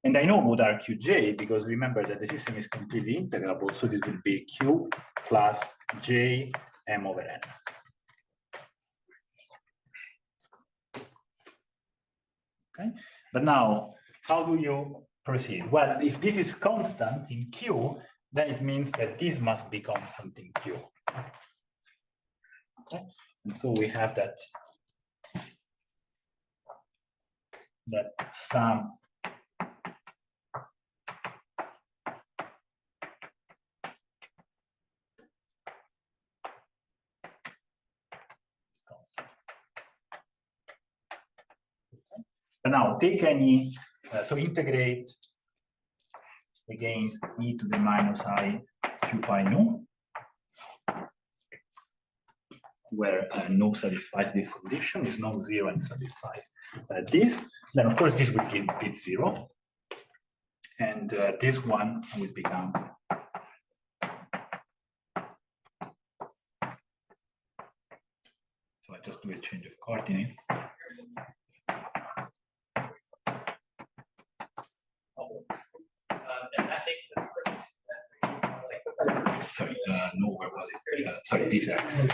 And I know what are qj because remember that the system is completely integrable, so this will be q plus j m over n. Okay, but now how do you proceed? Well, if this is constant in q, then it means that this must be constant in q. Okay, and so we have that sum is constant. Okay. But now take any, so integrate against e to the minus I q pi nu, where no satisfies this condition, is non-zero and satisfies this, then of course this will give bit 0, and this one will become so I just do a change of coordinates. And that makes us Sorry, no, where was it? Sorry, this x.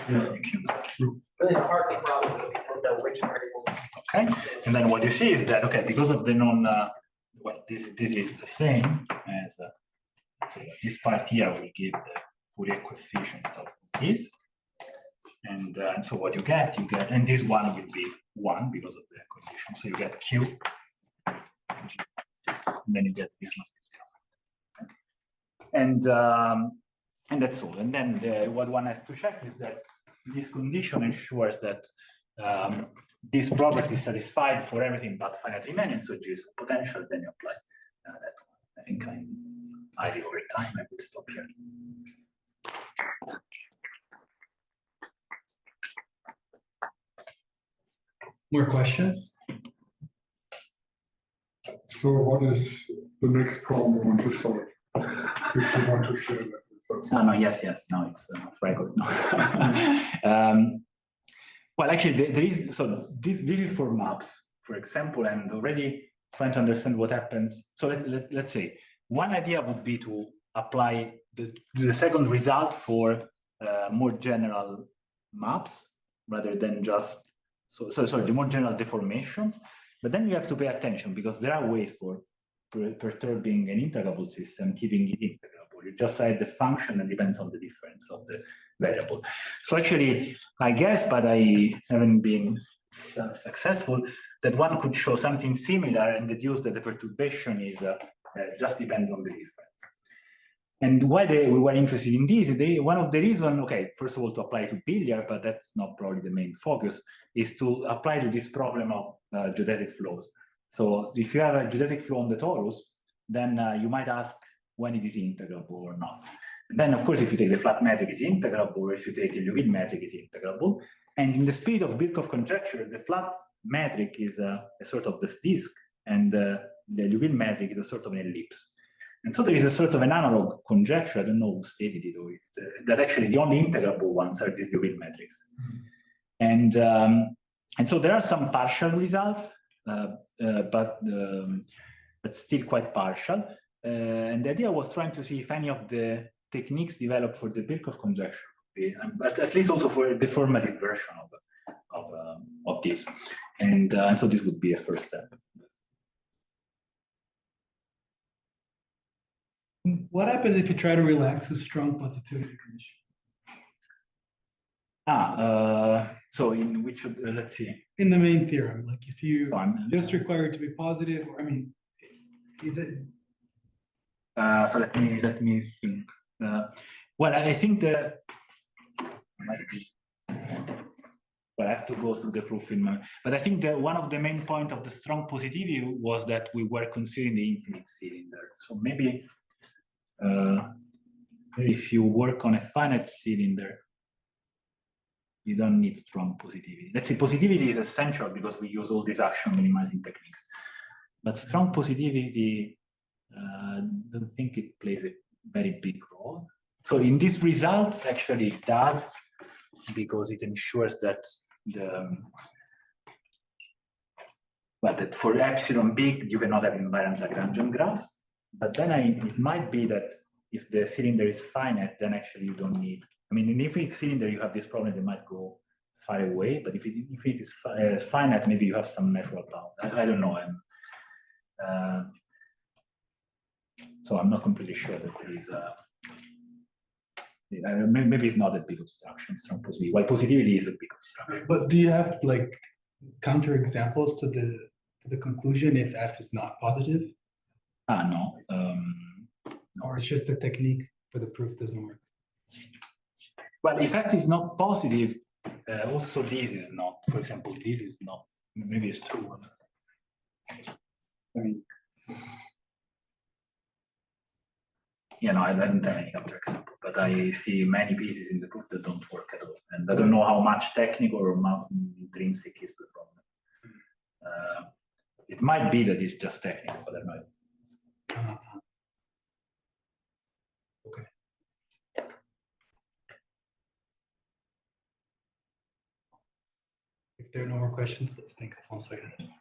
really hard problem if people know which variable. Okay, and then what you see is that okay, because of the non, well, this is the same as so this part here we give the Fourier coefficient of this, and so what you get, and this one will be 1 because of the condition, so you get q, and then you get this must be 0. And that's all. And then what one has to check is that this condition ensures that this property is satisfied for everything but finite Riemannian, so G is potential, then you apply that one. I think I'm highly over time, I will stop here. More questions? So what is the next problem you want to solve? If you want to share that with us. No, yes, no, it's fragile. No. Well, actually, there is, so this is for maps, for example, and already trying to understand what happens. So let's say one idea would be to apply the second result for more general maps rather than just, sorry, the more general deformations. But then you have to pay attention because there are ways for perturbing an integrable system, keeping it integrable. You just add the function and depends on the difference of the variable. So actually, I guess, but I haven't been successful, that one could show something similar and deduce that the perturbation is just depends on the difference. And why we were interested in this, one of the reasons, okay, first of all, to apply to billiard, but that's not probably the main focus, is to apply to this problem of geodetic flows. So if you have a geodetic flow on the torus, then you might ask when it is integrable or not. And then, of course, if you take the flat metric is integrable, or if you take a Liouville metric is integrable. And in the spirit of Birkhoff conjecture, the flat metric is a sort of this disk, and the Liouville metric is a sort of an ellipse. And so there is a sort of an analog conjecture, I don't know who stated it, or that actually the only integrable ones are these Liouville metrics. Mm-hmm. And so there are some partial results, but still quite partial. And the idea was trying to see if any of the techniques developed for the Birkhoff conjecture would be, but at least also for a deformative version of this. And so this would be a first step. What happens if you try to relax a strong positivity condition? So in which, let's see. In the main theorem, like if you So just require it to be positive, or I mean, is it? So let me think. Well, I think that might be. Well, I have to go through the proof in my, but I think that one of the main point of the strong positivity was that we were considering the infinite cylinder. So maybe if you work on a finite cylinder, you don't need strong positivity. Let's say positivity is essential because we use all these action minimizing techniques. But strong positivity, don't think it plays a very big role. So in this result, actually it does, because it ensures that that for epsilon big, you cannot have invariant Lagrangian graphs. But then it might be that if the cylinder is finite, then actually you don't need, I mean, in infinite cylinder, you have this problem that might go far away, but if it is finite, maybe you have some natural bound. I don't know. So I'm not completely sure that there is maybe it's not a big obstruction, strong positivity. While positivity is a big obstruction. But do you have like counter examples to the conclusion if F is not positive? No. Or it's just the technique for the proof doesn't work? Well, if F is not positive, also this is not. For example, this is not. Maybe it's true. I mean, I don't have any counter example, but I see many pieces in the proof that don't work at all, and I don't know how much technical or intrinsic is the problem. It might be that it's just technical, but I don't know. Okay. If there are no more questions, let's thank Alfonso again.